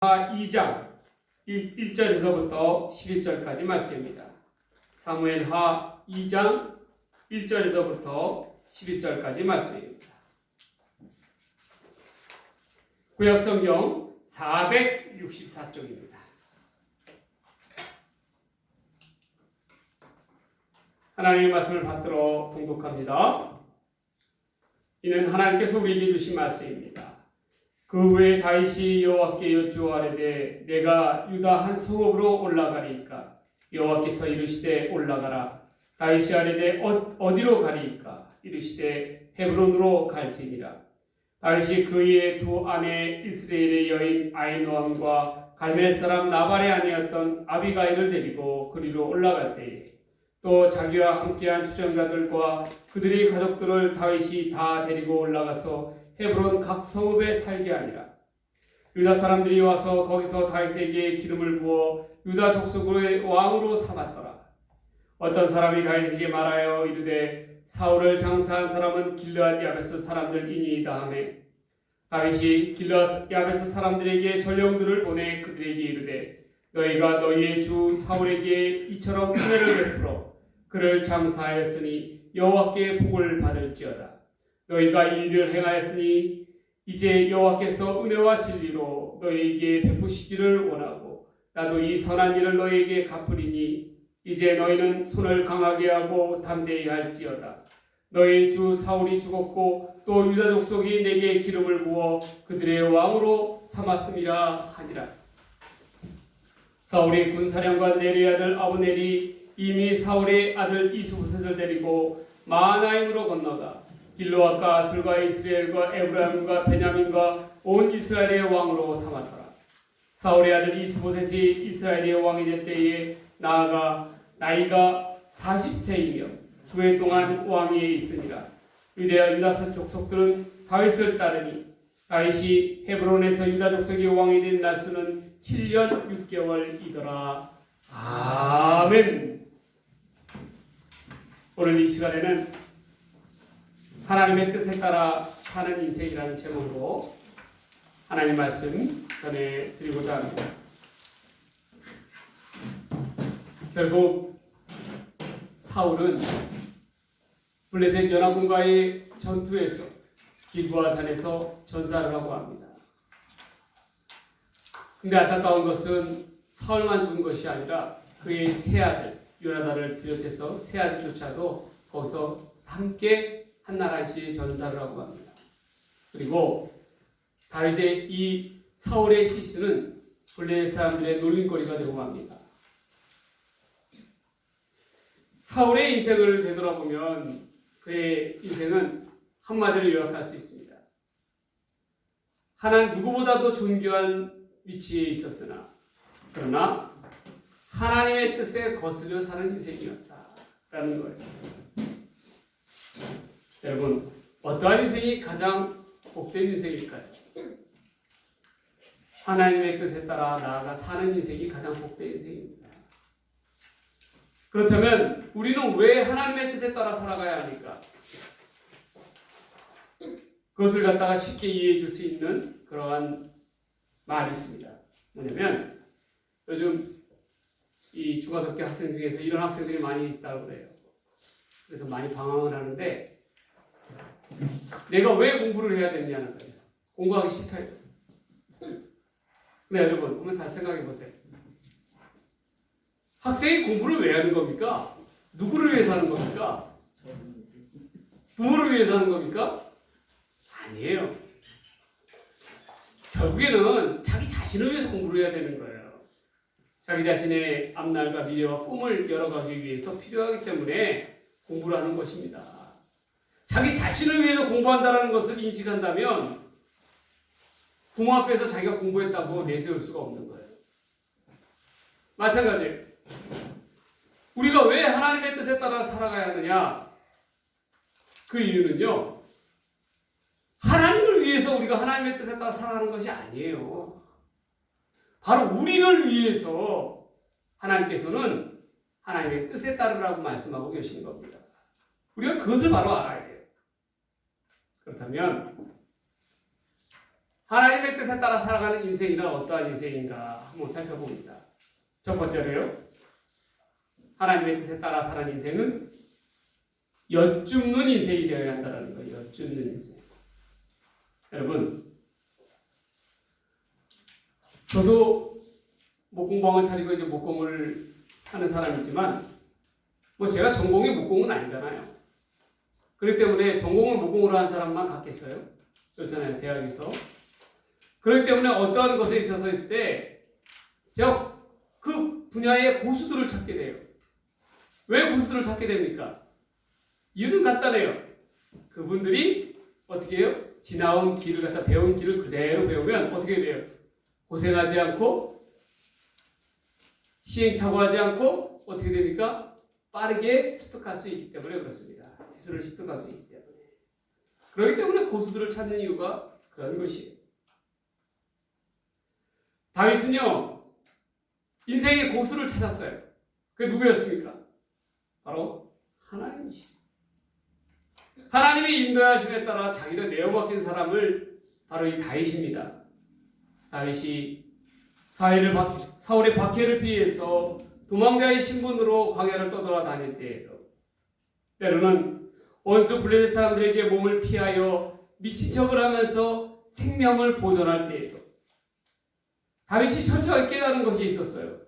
2장 1절에서부터 11절까지 말씀입니다. 사무엘하 2장 1절에서부터 11절까지 말씀입니다. 구약성경 464쪽입니다. 하나님의 말씀을 받들어 봉독합니다. 이는 하나님께서 우리에게 주신 말씀입니다. 그 후에 다윗이 여호와께 여쭈아뢰되 내가 유다 한 성읍으로 올라가리이까? 여호와께서 이르시되 올라가라. 다윗이 아뢰되 어디로 가리이까? 이르시되 헤브론으로 갈지니라. 다윗이 그의 두 아내 이스라엘의 여인 아히노암과 갈멜 사람 나발의 아내였던 아비가일을 데리고 그리로 올라갈 때에 또 자기와 함께한 추전가들과 그들의 가족들을 다윗이 다 데리고 올라가서 헤브론 각 성읍에 살게 하니라. 유다 사람들이 와서 거기서 다윗에게 기름을 부어 유다 족속의 왕으로 삼았더라. 어떤 사람이 다윗에게 말하여 이르되 사울을 장사한 사람은 길르앗 야베스 사람들이니이다 하며 다윗이 길르앗 야베스 사람들에게 전령들을 보내 그들에게 이르되 너희가 너희의 주 사울에게 이처럼 은혜를 베풀어 그를 장사하였으니 여호와께 복을 받을지어다. 너희가 이 일을 행하였으니 이제 여호와께서 은혜와 진리로 너희에게 베푸시기를 원하고 나도 이 선한 일을 너희에게 갚으리니 이제 너희는 손을 강하게 하고 담대히 할지어다. 너희 주 사울이 죽었고 또 유다 족속이 내게 기름을 부어 그들의 왕으로 삼았음이라 하니라. 사울의 군사령관 네리의 아들 아브넬이 이미 사울의 아들 이스보셋을 데리고 마하나임으로 건너가 길르앗과 아술과 이스라엘과 에브라임과 베냐민과 온 이스라엘의 왕으로 삼았더라. 사울의 아들 이스보셋이 이스라엘의 왕이 될 때에 나아가 나이가 40세이며 9해 동안 왕위에 있으니라. 유대와 유다 족속들은 다윗을 따르니 다윗이 헤브론에서 유다 족속의 왕이 된 날수는 7년 6개월이더라. 아멘. 오늘 이 시간에는 하나님의 뜻에 따라 사는 인생이라는 제목으로 하나님 말씀 전해드리고자 합니다. 결국 사울은 블레셋 연합군과의 전투에서 길보아산에서 전사를 하고 합니다. 근데 안타까운 것은 사울만 죽은 것이 아니라 그의 세 아들 요나단을 비롯해서 세 아들조차도 거기서 함께 한나라시에 전사를 하고 합니다. 그리고 다윗의 이 사울의 시신은 블레셋 사람들의 놀림거리가 되고 맙니다. 사울의 인생을 되돌아보면 그의 인생은 한마디로 요약할 수 있습니다. 하나님 누구보다도 존귀한 위치에 있었으나 그러나 하나님의 뜻에 거슬려 사는 인생이었다라는 거예요. 여러분, 어떠한 인생이 가장 복된 인생일까요? 하나님의 뜻에 따라 나아가 사는 인생이 가장 복된 인생입니다. 그렇다면 우리는 왜 하나님의 뜻에 따라 살아가야 합니까? 그것을 갖다가 쉽게 이해해 줄 수 있는 그러한 말이 있습니다. 뭐냐면 요즘 이 중고등학교 학생 중에서 이런 학생들이 많이 있다고 그래요. 그래서 많이 방황을 하는데 내가 왜 공부를 해야 되냐는 거예요. 공부하기 싫다요. 네, 여러분, 한번 잘 생각해 보세요. 학생이 공부를 왜 하는 겁니까? 누구를 위해서 하는 겁니까? 부모를 위해서 하는 겁니까? 아니에요. 결국에는 자기 자신을 위해서 공부를 해야 되는 거예요. 자기 자신의 앞날과 미래와 꿈을 열어가기 위해서 필요하기 때문에 공부를 하는 것입니다. 자기 자신을 위해서 공부한다는 것을 인식한다면 부모 앞에서 자기가 공부했다고 내세울 수가 없는 거예요. 마찬가지예요. 우리가 왜 하나님의 뜻에 따라 살아가야 하느냐? 그 이유는요. 하나님을 위해서 우리가 하나님의 뜻에 따라 살아가는 것이 아니에요. 바로 우리를 위해서 하나님께서는 하나님의 뜻에 따르라고 말씀하고 계신 겁니다. 우리가 그것을 바로 알아야 돼요. 그렇다면 하나님의 뜻에 따라 살아가는 인생이란 어떠한 인생인가 한번 살펴봅니다. 첫 번째로요. 하나님의 뜻에 따라 사는 인생은 여쭙는 인생이 되어야 한다는 거예요. 여쭙는 인생. 여러분, 저도 목공방을 차리고 이제 목공을 하는 사람이지만 뭐 제가 전공이 목공은 아니잖아요. 그렇기 때문에 전공을 목공으로 한 사람만 갖겠어요? 그렇잖아요. 대학에서. 그렇기 때문에 어떠한 것에 있어서 있을 때 제가 그 분야의 고수들을 찾게 돼요. 왜 고수들을 찾게 됩니까? 이유는 간단해요. 그분들이 어떻게 해요? 지나온 길을 갖다 배운 길을 그대로 배우면 어떻게 돼요? 고생하지 않고 시행착오하지 않고 어떻게 됩니까? 빠르게 습득할 수 있기 때문에 그렇습니다. 기술을 습득할 수 있기 때문에. 그렇기 때문에 고수들을 찾는 이유가 그런 것이에요. 다윗은요, 인생의 고수를 찾았어요. 그게 누구였습니까? 바로 하나님이시죠. 하나님의 인도하심에 따라 자기를 내어맡긴 사람을 바로 이 다윗입니다. 다윗이 사울의 박해를 피해서 도망자의 신분으로 광야를 떠돌아다닐 때에도 때로는 원수 블레셋 사람들에게 몸을 피하여 미친 척을 하면서 생명을 보존할 때에도 다윗이 철저하게 깨달은 것이 있었어요.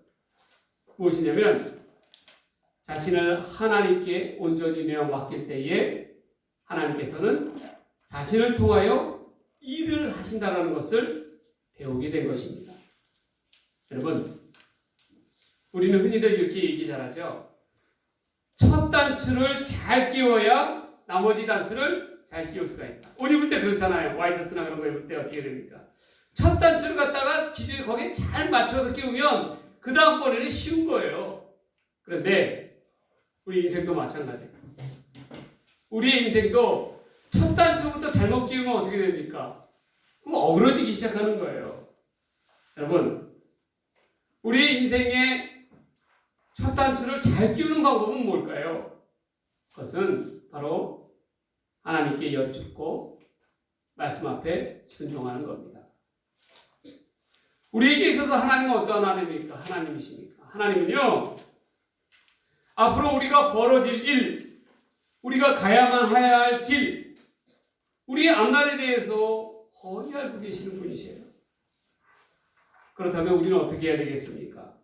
무엇이냐면 자신을 하나님께 온전히 내어 맡길 때에 하나님께서는 자신을 통하여 일을 하신다는 것을 배우게 된 것입니다. 여러분, 우리는 흔히들 이렇게 얘기 잘하죠. 첫 단추를 잘 끼워야 나머지 단추를 잘 끼울 수가 있다. 옷 입을 때 그렇잖아요. 와이셔츠나 그런 거 입을 때 어떻게 됩니까? 첫 단추를 갖다가 기준에 거기에 잘 맞춰서 끼우면 그 다음번에는 쉬운 거예요. 그런데 우리 인생도 마찬가지예요. 우리의 인생도 첫 단추부터 잘못 끼우면 어떻게 됩니까? 그럼 어그러지기 시작하는 거예요. 여러분, 우리의 인생의 첫 단추를 잘 끼우는 방법은 뭘까요? 그것은 바로 하나님께 여쭙고 말씀 앞에 순종하는 겁니다. 우리에게 있어서 하나님은 어떠한 하나님입니까? 하나님이십니까? 하나님은요, 앞으로 우리가 벌어질 일, 우리가 가야만 해야 할 길, 우리의 앞날에 대해서 훤히 알고 계시는 분이세요. 그렇다면 우리는 어떻게 해야 되겠습니까?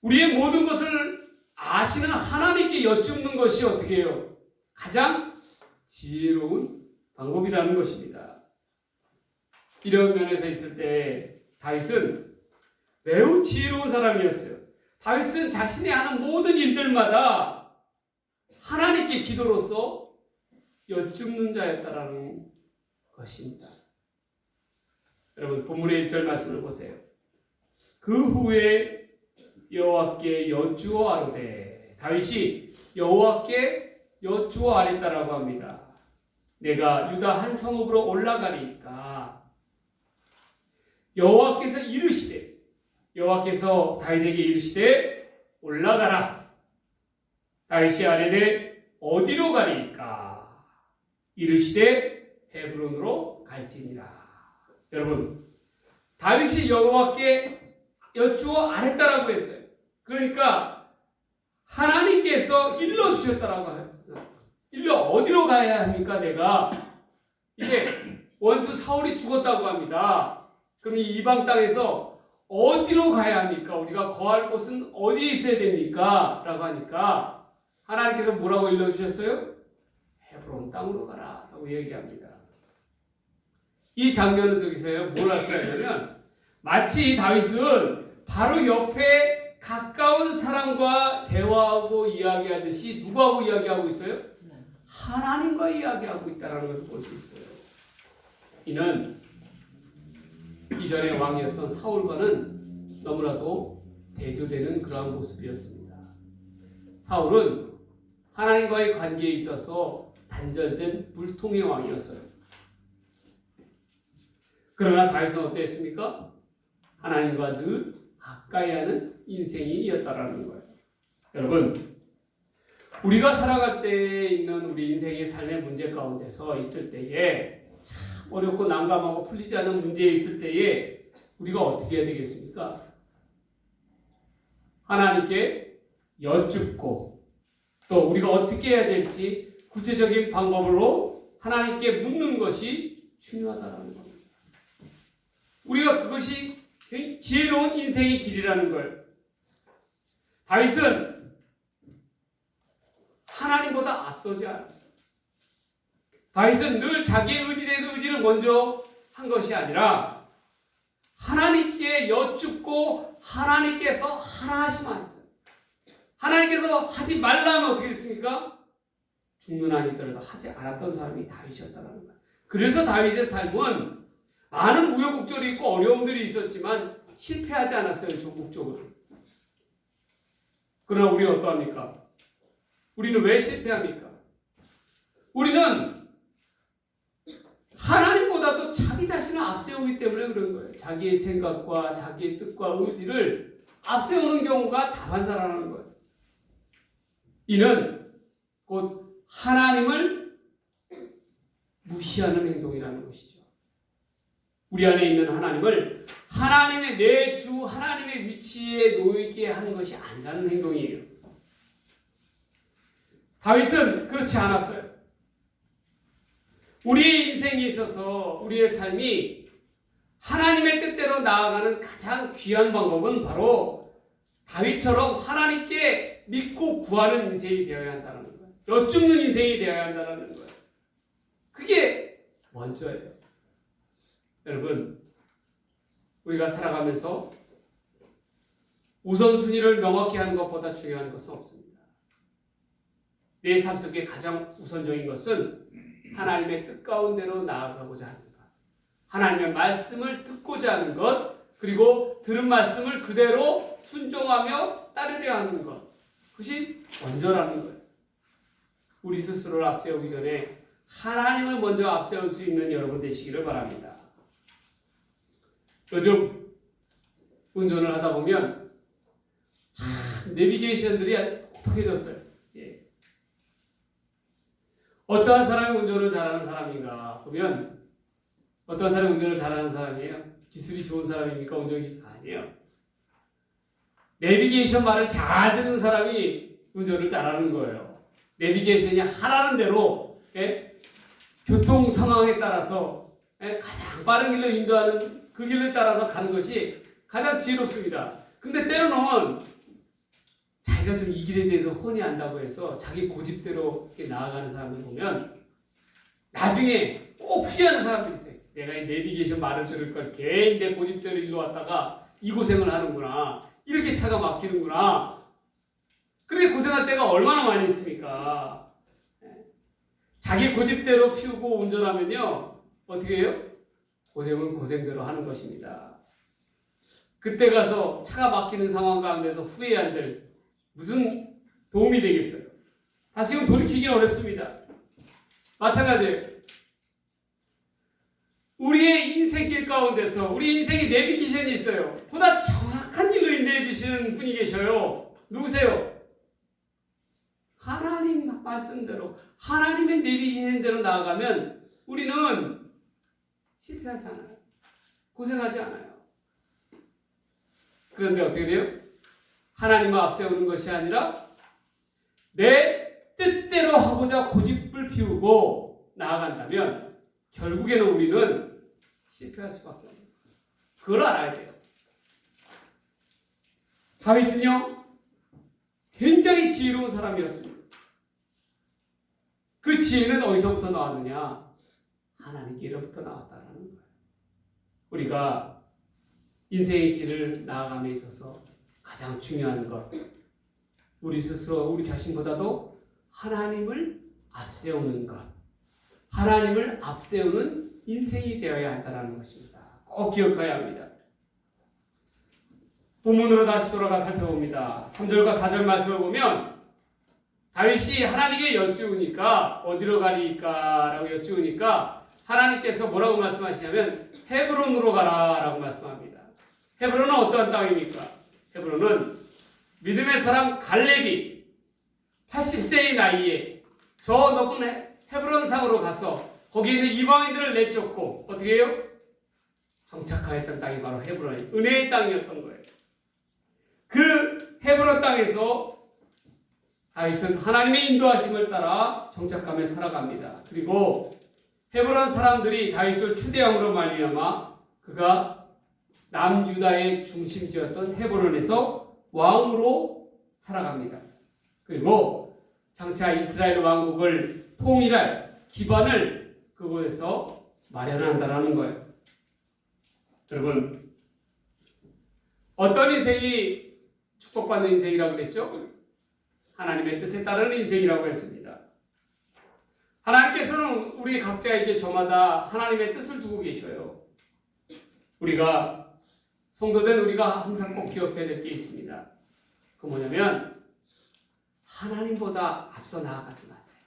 우리의 모든 것을 아시는 하나님께 여쭙는 것이 어떻게 해요? 가장 지혜로운 방법이라는 것입니다. 이런 면에서 있을 때 다윗은 매우 지혜로운 사람이었어요. 다윗은 자신이 하는 모든 일들마다 하나님께 기도로서 여쭙는 자였다라는 것입니다. 여러분, 본문의 1절 말씀을 보세요. 그 후에 여호와께 여쭈어 아뢰되, 다윗이 여호와께 여쭈어 아뢰다라고 합니다. 내가 유다 한 성읍으로 올라가리까. 여호와께서 이르시되, 여호와께서 다윗에게 이르시되 올라가라. 다윗이 아뢰되 어디로 가리까? 이르시되 헤브론으로 갈지니라. 여러분, 다윗이 여호와께 여쭈어 아뢰다라고 했어요. 그러니까 하나님께서 일러주셨다라고 해요. 일러 어디로 가야 합니까? 내가 이제 원수 사울이 죽었다고 합니다. 그럼 이 이방 땅에서 어디로 가야 합니까? 우리가 거할 곳은 어디에 있어야 됩니까? 라고 하니까 하나님께서 뭐라고 일러주셨어요? 헤브론 땅으로 가라 라고 얘기합니다. 이 장면은 저기서요, 뭘 할 수가 있냐면 마치 다윗은 바로 옆에 가까운 사람과 대화하고 이야기하듯이 누구하고 이야기하고 있어요? 하나님과 이야기하고 있다는 것을 볼 수 있어요. 이는 이전의 왕이었던 사울과는 너무나도 대조되는 그러한 모습이었습니다. 사울은 하나님과의 관계에 있어서 단절된 불통의 왕이었어요. 그러나 다윗은 어땠습니까? 하나님과 늘 가까이 하는 인생이었다라는 거예요. 여러분, 우리가 살아갈 때 있는 우리 인생의 삶의 문제 가운데서 있을 때에 참 어렵고 난감하고 풀리지 않은 문제에 있을 때에 우리가 어떻게 해야 되겠습니까? 하나님께 여쭙고 또 우리가 어떻게 해야 될지 구체적인 방법으로 하나님께 묻는 것이 중요하다는 겁니다. 우리가 그것이 지혜로운 인생의 길이라는 걸. 다윗은 하나님보다 앞서지 않았어요. 다윗은 늘 자기의 의지를 먼저 한 것이 아니라 하나님께 여쭙고 하나님께서 하라 하시면 했어요. 하나님께서 하지 말라면 어떻게 됐습니까? 죽는 아니더라도 하지 않았던 사람이 다윗이었다는 거예요. 그래서 다윗의 삶은 많은 우여곡절이 있고 어려움들이 있었지만 실패하지 않았어요. 전국적으로. 그러나 우리는 어떠합니까? 우리는 왜 실패합니까? 우리는 하나님보다도 자기 자신을 앞세우기 때문에 그런 거예요. 자기의 생각과 자기의 뜻과 의지를 앞세우는 경우가 다반사라는 거예요. 이는 곧 하나님을 무시하는 행동이라는 것이죠. 우리 안에 있는 하나님을 하나님의 내 주 하나님의 위치에 놓이게 하는 것이 아니라는 행동이에요. 다윗은 그렇지 않았어요. 우리의 인생에 있어서 우리의 삶이 하나님의 뜻대로 나아가는 가장 귀한 방법은 바로 다윗처럼 하나님께 믿고 구하는 인생이 되어야 한다는 거예요. 여쭙는 인생이 되어야 한다는 거예요. 그게 먼저예요. 여러분, 우리가 살아가면서 우선순위를 명확히 하는 것보다 중요한 것은 없습니다. 내 삶 속에 가장 우선적인 것은 하나님의 뜻 가운데로 나아가고자 하는 것, 하나님의 말씀을 듣고자 하는 것, 그리고 들은 말씀을 그대로 순종하며 따르려 하는 것, 그것이 먼저라는 거예요. 우리 스스로를 앞세우기 전에 하나님을 먼저 앞세울 수 있는 여러분 되시기를 바랍니다. 요즘 운전을 하다 보면 참 내비게이션들이 아주 독특해졌어요. 예. 어떠한 사람이 운전을 잘하는 사람인가 보면 어떠한 사람이 운전을 잘하는 사람이에요? 기술이 좋은 사람입니까? 운전이 아니에요. 내비게이션 말을 잘 듣는 사람이 운전을 잘하는 거예요. 내비게이션이 하라는 대로 교통 상황에 따라서 가장 빠른 길로 인도하는 그 길을 따라서 가는 것이 가장 지혜롭습니다. 근데 때로는 자기가 좀 이 길에 대해서 훤히 안다고 해서 자기 고집대로 이렇게 나아가는 사람을 보면 나중에 꼭 후회하는 사람들이 있어요. 내가 이 내비게이션 말을 들을 걸 괜히 내 고집대로 일로 왔다가 이 고생을 하는구나. 이렇게 차가 막히는구나. 그렇게 고생할 때가 얼마나 많이 있습니까? 자기 고집대로 피우고 운전하면요. 어떻게 해요? 고생은 고생대로 하는 것입니다. 그때 가서 차가 막히는 상황 가운데서 후회한들 무슨 도움이 되겠어요? 다시금 돌이키기는 어렵습니다. 마찬가지예요. 우리의 인생길 가운데서 우리 인생에 내비게이션이 있어요. 보다 정확한 길로 인도해 주시는 분이 계셔요. 누구세요? 하나님 말씀대로 하나님의 내비게이션대로 나아가면 우리는 실패하지 않아요. 고생하지 않아요. 그런데 어떻게 돼요? 하나님을 앞세우는 것이 아니라 내 뜻대로 하고자 고집을 피우고 나아간다면 결국에는 우리는 실패할 수밖에 없어요. 그걸 알아야 돼요. 다윗은요, 굉장히 지혜로운 사람이었습니다. 그 지혜는 어디서부터 나왔느냐? 하나님께로부터 나왔다는 거예요. 우리가 인생의 길을 나아감에 있어서 가장 중요한 것, 우리 스스로 우리 자신보다도 하나님을 앞세우는 것, 하나님을 앞세우는 인생이 되어야 한다는 것입니다. 꼭 기억해야 합니다. 본문으로 다시 돌아가 살펴봅니다. 3절과 4절 말씀을 보면 다윗이 하나님께 여쭈으니까 어디로 가리까? 라고 여쭈으니까 하나님께서 뭐라고 말씀하시냐면 헤브론으로 가라 라고 말씀합니다. 헤브론은 어떠한 땅입니까? 헤브론은 믿음의 사람 갈렙이 80세의 나이에 저 높은 헤브론 상으로 가서 거기에 있는 이방인들을 내쫓고 어떻게 해요? 정착하였던 땅이 바로 헤브론이 은혜의 땅이었던 거예요. 그 헤브론 땅에서 다윗은 하나님의 인도하심을 따라 정착하며 살아갑니다. 그리고 헤브론 사람들이 다윗을 추대함으로 말미암아 그가 남유다의 중심지였던 헤브론에서 왕으로 살아갑니다. 그리고 장차 이스라엘 왕국을 통일할 기반을 그곳에서 마련한다라는 거예요. 여러분, 어떤 인생이 축복받는 인생이라고 그랬죠? 하나님의 뜻에 따르는 인생이라고 했습니다. 하나님께서는 우리 각자에게 저마다 하나님의 뜻을 두고 계셔요. 우리가 성도된 우리가 항상 꼭 기억해야 될 게 있습니다. 그 뭐냐면 하나님보다 앞서 나아가지 마세요.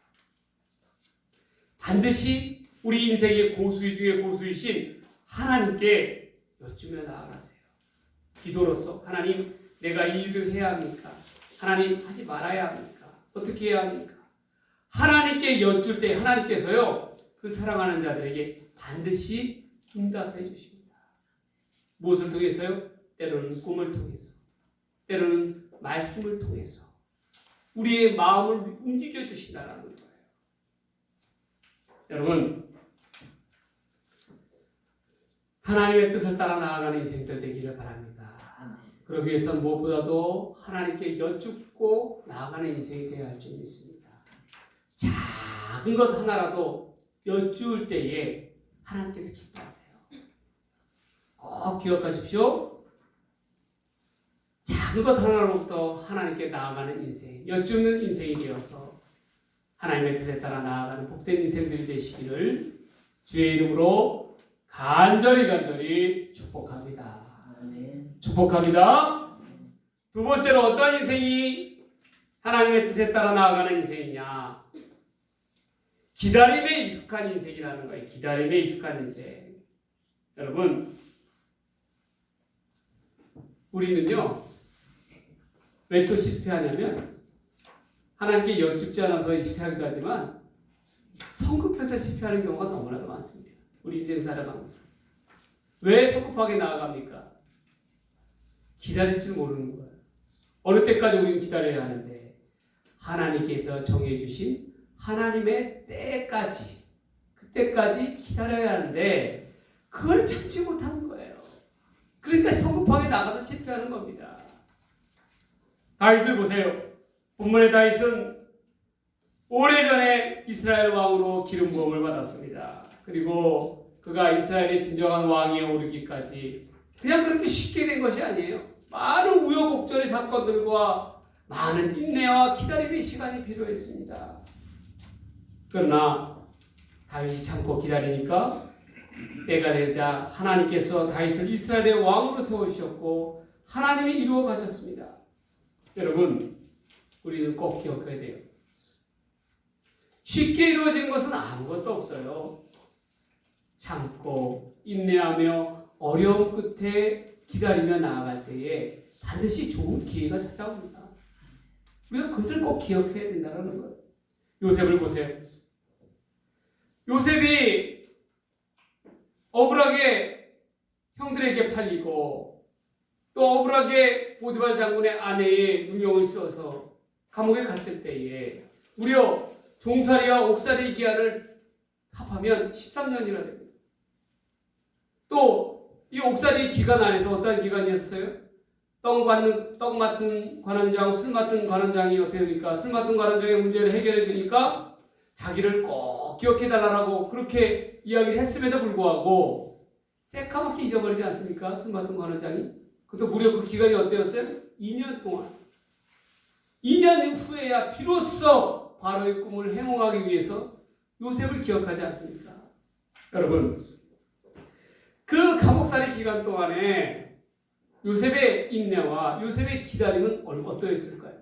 반드시 우리 인생의 고수 중에 고수이신 하나님께 여쭈며 나아가세요. 기도로서 하나님, 내가 이 일을 해야 합니까? 하나님, 하지 말아야 합니까? 어떻게 해야 합니까? 하나님께 여쭐 때 하나님께서요 그 사랑하는 자들에게 반드시 응답해 주십니다. 무엇을 통해서요? 때로는 꿈을 통해서, 때로는 말씀을 통해서 우리의 마음을 움직여 주신다는 거예요. 여러분, 하나님의 뜻을 따라 나아가는 인생들 되기를 바랍니다. 그러기 위해서는 무엇보다도 하나님께 여쭙고 나아가는 인생이 되어야 할 줄 믿습니다. 작은 것 하나라도 여쭈을 때에 하나님께서 기뻐하세요. 꼭 기억하십시오. 작은 것 하나로부터 하나님께 나아가는 인생, 여쭙는 인생이 되어서 하나님의 뜻에 따라 나아가는 복된 인생들이 되시기를 주의 이름으로 간절히 축복합니다. 축복합니다. 두 번째로 어떤 인생이 하나님의 뜻에 따라 나아가는 인생이냐? 기다림에 익숙한 인생이라는 거예요. 기다림에 익숙한 인생. 여러분, 우리는요 왜 또 실패하냐면 하나님께 여쭙지 않아서 실패하기도 하지만 성급해서 실패하는 경우가 너무나도 많습니다. 우리 인생 살아가면서. 왜 성급하게 나아갑니까? 기다릴 줄 모르는 거예요. 어느 때까지 우리는 기다려야 하는데 하나님께서 정해 주신 하나님의 때까지, 그때까지 기다려야 하는데 그걸 참지 못하는 거예요. 그러니까 성급하게 나가서 실패하는 겁니다. 다윗을 보세요. 본문의 다윗은 오래전에 이스라엘 왕으로 기름 부음을 받았습니다. 그리고 그가 이스라엘의 진정한 왕위에 오르기까지 그냥 그렇게 쉽게 된 것이 아니에요. 많은 우여곡절의 사건들과 많은 인내와 기다림의 시간이 필요했습니다. 그러나 다윗이 참고 기다리니까 때가 되자 하나님께서 다윗을 이스라엘의 왕으로 세우셨고 하나님이 이루어 가셨습니다. 여러분, 우리는 꼭 기억해야 돼요. 쉽게 이루어지는 것은 아무것도 없어요. 참고 인내하며 어려움 끝에 기다리며 나아갈 때에 반드시 좋은 기회가 찾아옵니다. 우리가 그것을 꼭 기억해야 된다는 거예요. 요셉을 보세요. 요셉이 억울하게 형들에게 팔리고 또 억울하게 보디발 장군의 아내의 누명을 씌워서 감옥에 갇힐 때에 무려 종살이와 옥살이 기한을 합하면 13년이나 됩니다. 또 이 옥살이 기간 안에서 어떤 기간이었어요? 떡 맡은 관원장, 술 맡은 관원장이 어떻게 됩니까? 술 맡은 관원장의 문제를 해결해 주니까 자기를 꼭 기억해달라고 그렇게 이야기를 했음에도 불구하고 새까맣게 잊어버리지 않습니까? 술 맡은 관원장이. 그것도 무려 그 기간이 어때였어요? 2년 동안. 2년 후에야 비로소 바로의 꿈을 해몽하기 위해서 요셉을 기억하지 않습니까? 여러분, 그 감옥살이 기간 동안에 요셉의 인내와 요셉의 기다림은 어떠했을까요?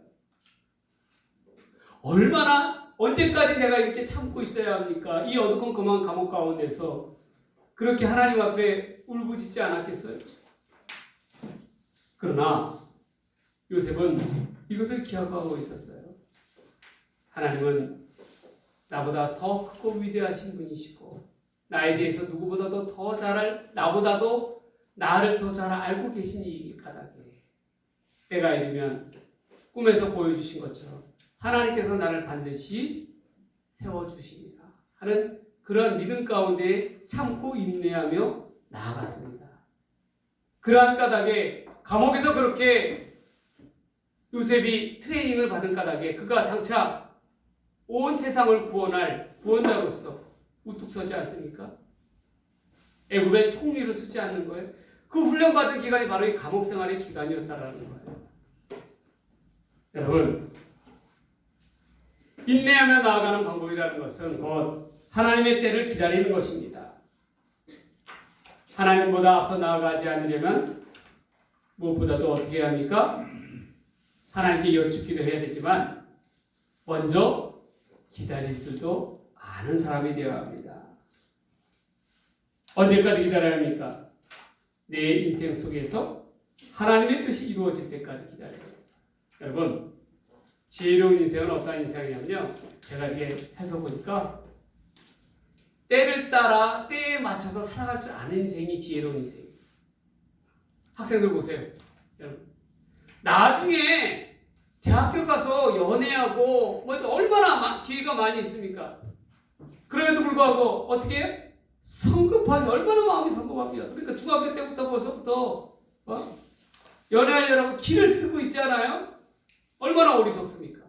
얼마나 언제까지 내가 이렇게 참고 있어야 합니까? 이 어두컴컴한 감옥 가운데서 그렇게 하나님 앞에 울부짖지 않았겠어요? 그러나 요셉은 이것을 기억하고 있었어요. 하나님은 나보다 더 크고 위대하신 분이시고 나에 대해서 누구보다도 더 잘 나보다도 나를 더 잘 알고 계신 이 까닭에 때가 이르면 꿈에서 보여주신 것처럼 하나님께서 나를 반드시 세워주시리라 하는 그런 믿음 가운데 참고 인내하며 나아갔습니다. 그러한 까닭에 감옥에서 그렇게 요셉이 트레이닝을 받은 까닭에 그가 장차 온 세상을 구원할 구원자로서 우뚝 서지 않습니까? 애굽의 총리로 서지 않는 거예요. 그 훈련받은 기간이 바로 이 감옥 생활의 기간이었다라는 거예요. 여러분, 인내하며 나아가는 방법이라는 것은 곧 하나님의 때를 기다리는 것입니다. 하나님보다 앞서 나아가지 않으려면 무엇보다도 어떻게 해야 합니까? 하나님께 여쭙기도 해야 되지만 먼저 기다릴 줄도 아는 사람이 되어야 합니다. 언제까지 기다려야 합니까? 내 인생 속에서 하나님의 뜻이 이루어질 때까지 기다려야 합니다. 여러분, 지혜로운 인생은 어떤 인생이냐면요, 제가 이렇게 살펴보니까 때를 따라 때에 맞춰서 살아갈 줄 아는 인생이 지혜로운 인생이에요. 학생들 보세요. 여러분, 나중에 대학교 가서 연애하고 뭐 얼마나 기회가 많이 있습니까? 그럼에도 불구하고 어떻게 해요? 성급하게, 얼마나 마음이 성급합니다. 그러니까 중학교 때부터 벌써부터 연애하려고 길을 쓰고 있잖아요. 얼마나 어리석습니까?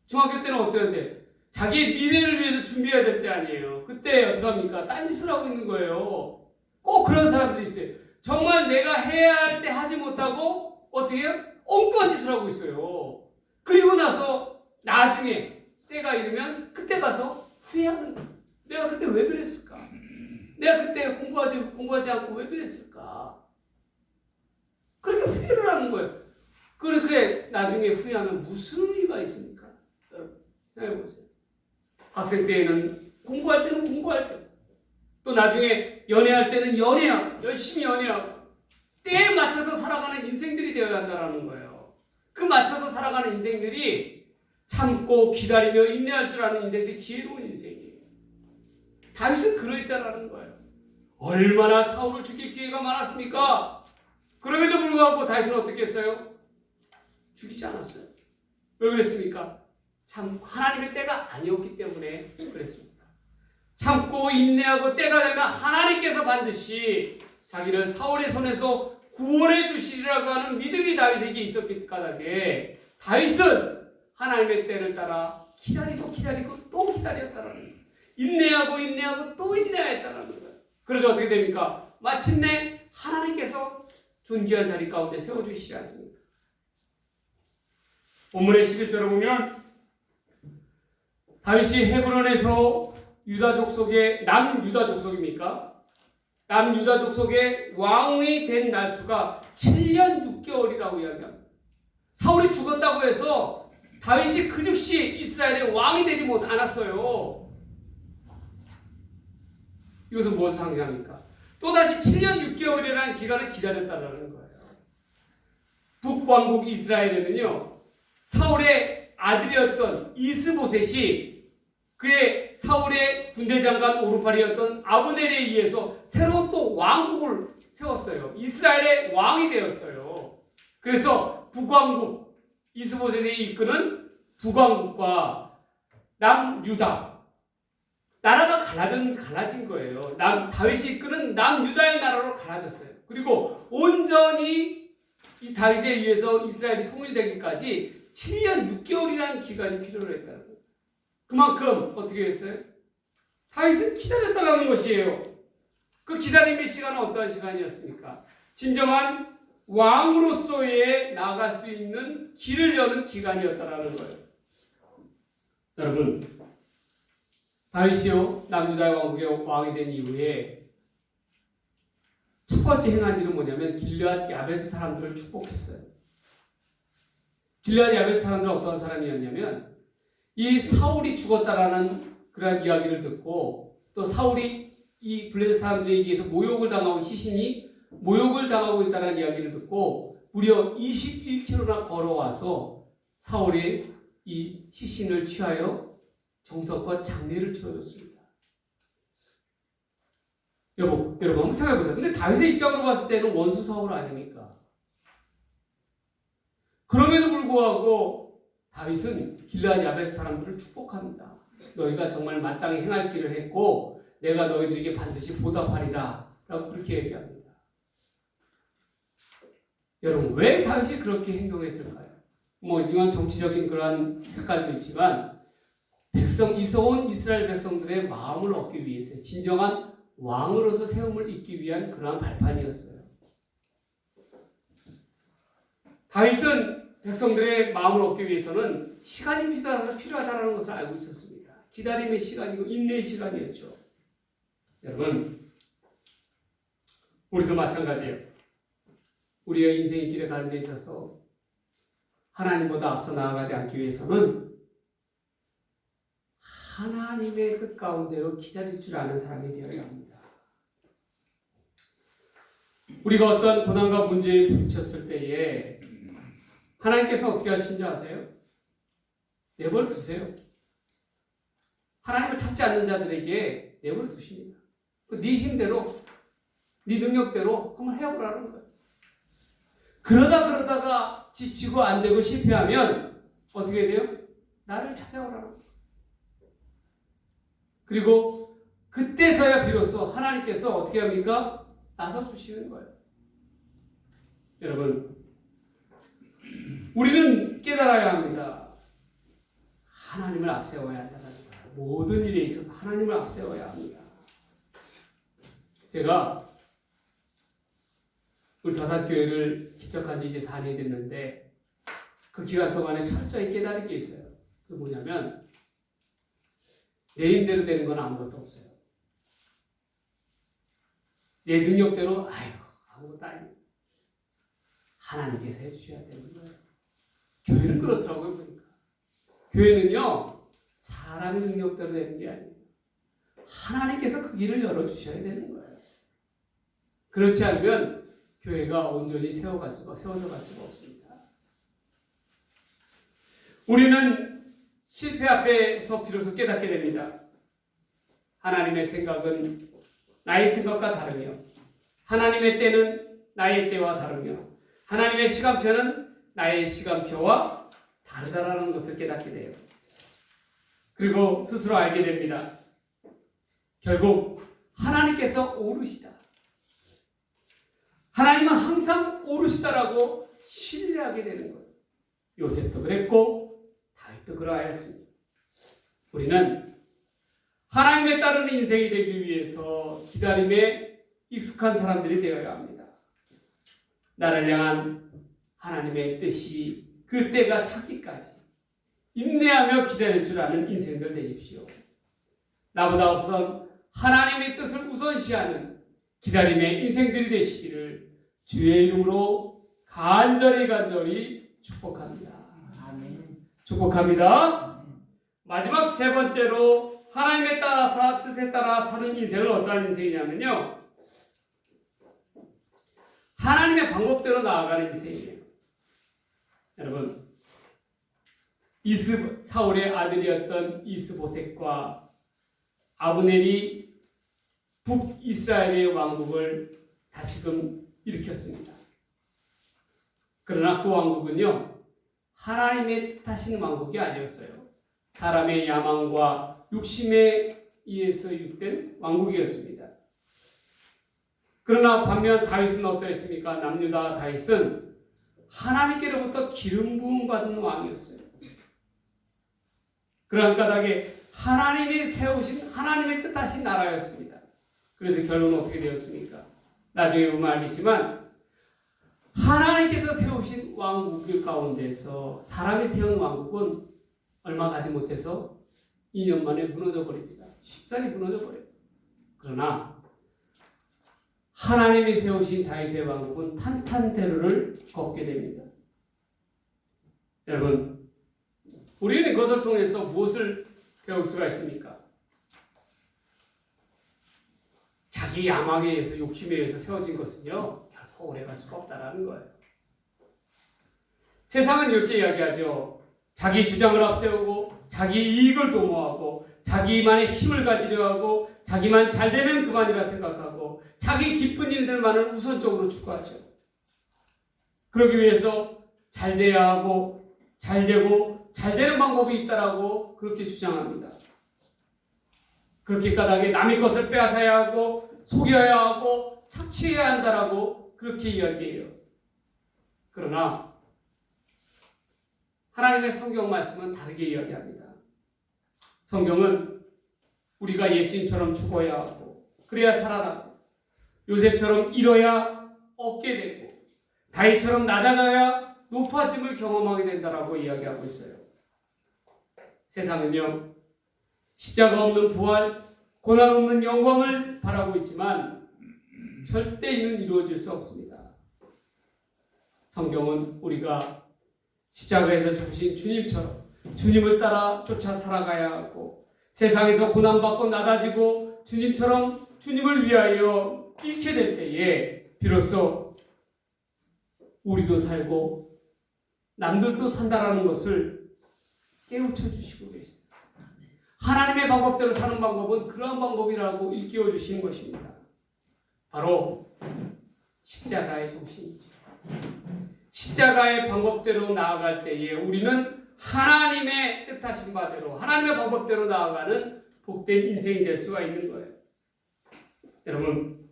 중학교 때는 어땠는데 자기의 미래를 위해서 준비해야 될 때 아니에요. 그때 어떡합니까? 딴짓을 하고 있는 거예요. 꼭 그런 사람들이 있어요. 정말 내가 해야 할 때 하지 못하고 어떻게 해요? 엉뚱한 짓을 하고 있어요. 그리고 나서 나중에 때가 이르면 그때 가서 후회하는 거예요. 내가 그때 왜 그랬을까? 내가 그때 공부하지 않고 왜 그랬을까? 그렇게 후회를 하는 거예요. 그래 나중에 후회하면 무슨 의미가 있습니까? 여러분 생각해 보세요. 학생 때에는 공부할 때는 공부할 때, 또 나중에 연애할 때는 연애하고 열심히 연애하고 때에 맞춰서 살아가는 인생들이 되어야 한다는 거예요. 그 맞춰서 살아가는 인생들이 참고 기다리며 인내할 줄 아는 인생들이 지혜로운 인생이에요. 다윗은 그러했다라는 거예요. 얼마나 사울을 죽일 기회가 많았습니까? 그럼에도 불구하고 다윗은 어떻게 했어요? 죽이지 않았어요. 왜 그랬습니까? 참 하나님의 때가 아니었기 때문에 그랬습니다. 참고 인내하고 때가 되면 하나님께서 반드시 자기를 사울의 손에서 구원해 주시리라고 하는 믿음이 다윗에게 있었기 까닭에 다윗은 하나님의 때를 따라 기다리고 또 기다렸다라는 거예요. 인내하고 또 인내하였다라는 거예요. 그래서 어떻게 됩니까? 마침내 하나님께서 존귀한 자리 가운데 세워주시지 않습니까? 본문의 11절을 보면 다윗이 헤브론에서 유다족 속의 남유다족 속입니까? 남유다족 속의 왕이 된 날수가 7년 6개월이라고 이야기합니다. 사울이 죽었다고 해서 다윗이 그 즉시 이스라엘의 왕이 되지 않았어요. 이것은 무엇을 상징합니까? 또다시 7년 6개월이라는 기간을 기다렸다는 거예요. 북왕국 이스라엘에는요, 사울의 아들이었던 이스보셋이 그의 사울의 군대장관 오르팔이었던 아브넬에 의해서 새로운 또 왕국을 세웠어요. 이스라엘의 왕이 되었어요. 그래서 북왕국 이스보셋이 이끄는 북왕국과 남유다 나라가 갈라진 거예요. 다윗이 이끄는 남유다의 나라로 갈라졌어요. 그리고 온전히 이 다윗에 의해서 이스라엘이 통일되기까지 7년 6개월이라는 기간이 필요로 했다는 거예요. 그만큼 어떻게 했어요? 다윗은 기다렸다는 것이에요. 그 기다림의 시간은 어떠한 시간이었습니까? 진정한 왕으로서의 나아갈 수 있는 길을 여는 기간이었다는 거예요. 여러분, 다윗이요 남유다의 왕국의 왕이 된 이후에 첫 번째 행한 일은 뭐냐면 길르앗 야베스 사람들을 축복했어요. 길르앗 야베스 사람들은 어떤 사람이었냐면 이 사울이 죽었다라는 그런 이야기를 듣고 또 사울이 이 블레셋 사람들에 의해서 모욕을 당하고 시신이 모욕을 당하고 있다는 이야기를 듣고 무려 21km나 걸어와서 사울이 이 시신을 취하여 정성과 장례를 치러줬습니다. 여러분 한번 생각해보세요. 근데 다윗의 입장으로 봤을 때는 원수 사울 아닙니까? 그럼에도 불구하고 다윗은 길르앗 야베스 사람들을 축복합니다. 너희가 정말 마땅히 행할 길을 했고 내가 너희들에게 반드시 보답하리라 라고 그렇게 얘기합니다. 여러분 왜 다윗이 그렇게 행동했을까요? 뭐 이건 정치적인 그러한 색깔도 있지만 이스라엘 백성들의 마음을 얻기 위해서 진정한 왕으로서 세움을 잇기 위한 그러한 발판이었어요. 다윗은 백성들의 마음을 얻기 위해서는 시간이 필요하다는 것을 알고 있었습니다. 기다림의 시간이고 인내의 시간이었죠. 여러분, 우리도 마찬가지예요. 우리의 인생의 길에 가는 데 있어서 하나님보다 앞서 나아가지 않기 위해서는 하나님의 뜻 가운데로 기다릴 줄 아는 사람이 되어야 합니다. 우리가 어떤 고난과 문제에 부딪혔을 때에 하나님께서 어떻게 하시는지 아세요? 내버려 두세요. 하나님을 찾지 않는 자들에게 내버려 두십니다. 네 힘대로, 네 능력대로 한번 해보라는 거예요. 그러다가 지치고 안 되고 실패하면 어떻게 돼요? 나를 찾아오라는 거예요. 그리고 그때서야 비로소 하나님께서 어떻게 합니까? 나서 주시는 거예요. 여러분, 우리는 깨달아야 합니다. 하나님을 앞세워야 한다는 거예요. 모든 일에 있어서 하나님을 앞세워야 합니다. 제가 우리 다사교회를 기척한 지 이제 4년이 됐는데 그 기간 동안에 철저히 깨달은 게 있어요. 그게 뭐냐면 내 힘대로 되는 건 아무것도 없어요. 내 능력대로 아무것도 아니에요. 하나님께서 해주셔야 되는 거예요. 교회는 그렇더라고요. 보니까 교회는요 사람의 능력대로 되는 게 아니에요. 하나님께서 그 길을 열어주셔야 되는 거예요. 그렇지 않으면 교회가 온전히 세워져 갈 수가 없습니다. 우리는 실패 앞에서 비로소 깨닫게 됩니다. 하나님의 생각은 나의 생각과 다르며 하나님의 때는 나의 때와 다르며 하나님의 시간표는 나의 시간표와 다르다라는 것을 깨닫게 돼요. 그리고 스스로 알게 됩니다. 결국 하나님께서 오르시다. 하나님은 항상 오르시다라고 신뢰하게 되는 거예요. 요셉도 그랬고 다윗도 그러하였습니다. 우리는 하나님에 따르는 인생이 되기 위해서 기다림에 익숙한 사람들이 되어야 합니다. 나를 향한 하나님의 뜻이 그 때가 차기까지 인내하며 기다릴 줄 아는 인생들 되십시오. 나보다 우선 하나님의 뜻을 우선시하는 기다림의 인생들이 되시기를 주의 이름으로 간절히 축복합니다. 아멘. 축복합니다. 마지막 세 번째로 하나님의 뜻에 따라 사는 인생은 어떠한 인생이냐면요. 하나님의 방법대로 나아가는 인생이에요. 여러분, 사울의 아들이었던 이스보셋과 아브넬이 북이스라엘의 왕국을 다시금 일으켰습니다. 그러나 그 왕국은요, 하나님의 뜻하시는 왕국이 아니었어요. 사람의 야망과 욕심에 의해서 유입된 왕국이었습니다. 그러나 반면 다윗은 어떠했습니까? 남유다 다윗은 하나님께로부터 기름 부음 받은 왕이었어요. 그러한 까닭에 하나님이 세우신 하나님의 뜻하신 나라였습니다. 그래서 결론은 어떻게 되었습니까? 나중에 보면 알겠지만 하나님께서 세우신 왕국 가운데서 사람이 세운 왕국은 얼마 가지 못해서 2년 만에 무너져 버립니다. 쉽사리 무너져 버려요. 그러나 하나님이 세우신 다윗의 왕국은 탄탄대로를 걷게 됩니다. 여러분, 우리는 그것을 통해서 무엇을 배울 수가 있습니까? 자기 야망에 의해서 욕심에 의해서 세워진 것은요 결코 오래갈 수가 없다라는 거예요. 세상은 이렇게 이야기하죠. 자기 주장을 앞세우고 자기 이익을 도모하고 자기만의 힘을 가지려 하고 자기만 잘되면 그만이라 생각하고 자기 기쁜 일들만을 우선적으로 추구하죠. 그러기 위해서 잘돼야 하고 잘되고 잘되는 방법이 있다라고 그렇게 주장합니다. 그렇게 까닭에 남의 것을 빼앗아야 하고 속여야 하고 착취해야 한다라고 그렇게 이야기해요. 그러나 하나님의 성경 말씀은 다르게 이야기합니다. 성경은 우리가 예수님처럼 죽어야 하고 그래야 살아나고 요셉처럼 잃어야 얻게 되고 다윗처럼 낮아져야 높아짐을 경험하게 된다라고 이야기하고 있어요. 세상은요, 십자가 없는 부활, 고난 없는 영광을 바라고 있지만 절대 이는 이루어질 수 없습니다. 성경은 우리가 십자가에서 죽으신 주님처럼 주님을 따라 쫓아 살아가야 하고 세상에서 고난받고 낮아지고 주님처럼 주님을 위하여 잃게 될 때에 비로소 우리도 살고 남들도 산다라는 것을 깨우쳐 주시고 계십니다. 하나님의 방법대로 사는 방법은 그러한 방법이라고 일깨워 주시는 것입니다. 바로 십자가의 정신이죠. 십자가의 방법대로 나아갈 때에 우리는 하나님의 뜻하신 바대로 하나님의 방법대로 나아가는 복된 인생이 될 수가 있는 거예요. 여러분,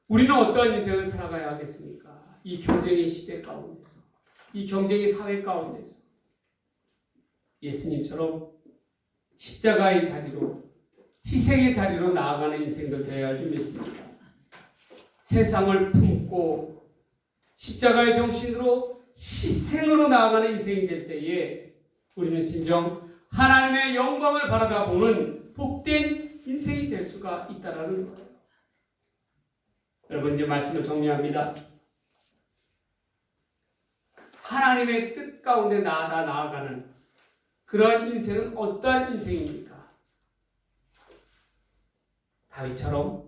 우리는 어떠한 인생을 살아가야 하겠습니까? 이 경쟁의 시대 가운데서, 이 경쟁의 사회 가운데서 예수님처럼 십자가의 자리로, 희생의 자리로 나아가는 인생들 되어야 할 줄 믿습니다. 세상을 품고 십자가의 정신으로 희생으로 나아가는 인생이 될 때에 우리는 진정 하나님의 영광을 바라다 보는 복된 인생이 될 수가 있다라는 거예요. 여러분, 이제 말씀을 정리합니다. 하나님의 뜻 가운데 나아가는 그러한 인생은 어떠한 인생입니까? 다윗처럼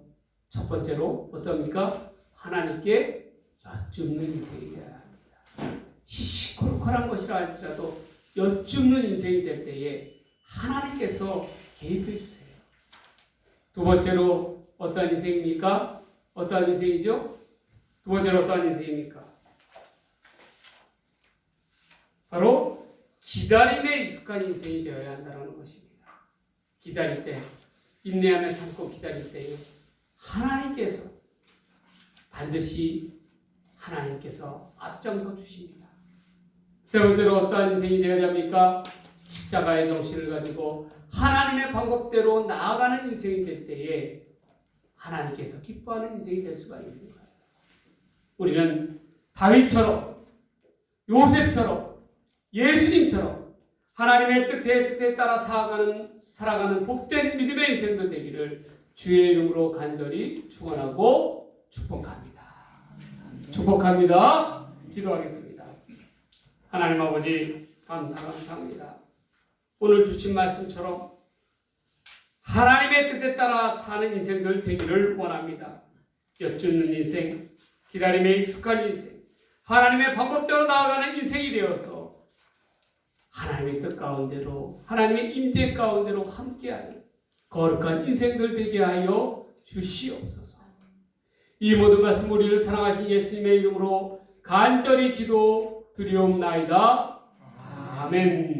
첫 번째로 어떠합니까? 하나님께 여쭙는 인생이 되어야 합니다. 시시콜콜한 것이라 할지라도 여쭙는 인생이 될 때에 하나님께서 개입해 주세요. 두 번째로 어떠한 인생입니까? 어떠한 인생이죠? 두 번째로 어떠한 인생입니까? 바로 기다림에 익숙한 인생이 되어야 한다는 것입니다. 기다릴 때, 인내하며 참고 기다릴 때에 하나님께서 반드시 하나님께서 앞장서 주십니다. 세 번째로 어떠한 인생이 되어야 합니까? 십자가의 정신을 가지고 하나님의 방법대로 나아가는 인생이 될 때에 하나님께서 기뻐하는 인생이 될 수가 있는 거예요. 우리는 다윗처럼, 요셉처럼, 예수님처럼 하나님의 뜻에 따라 살아가는 복된 믿음의 인생들 되기를 주의 이름으로 간절히 축원하고 축복합니다. 축복합니다. 기도하겠습니다. 하나님 아버지, 감사합니다. 오늘 주신 말씀처럼 하나님의 뜻에 따라 사는 인생들 되기를 원합니다. 여쭙는 인생, 기다림에 익숙한 인생, 하나님의 방법대로 나아가는 인생이 되어서 하나님의 뜻 가운데로, 하나님의 임재 가운데로 함께하는 거룩한 인생들 되게 하여 주시옵소서. 이 모든 말씀 우리를 사랑하신 예수님의 이름으로 간절히 기도 드리옵나이다. 아멘.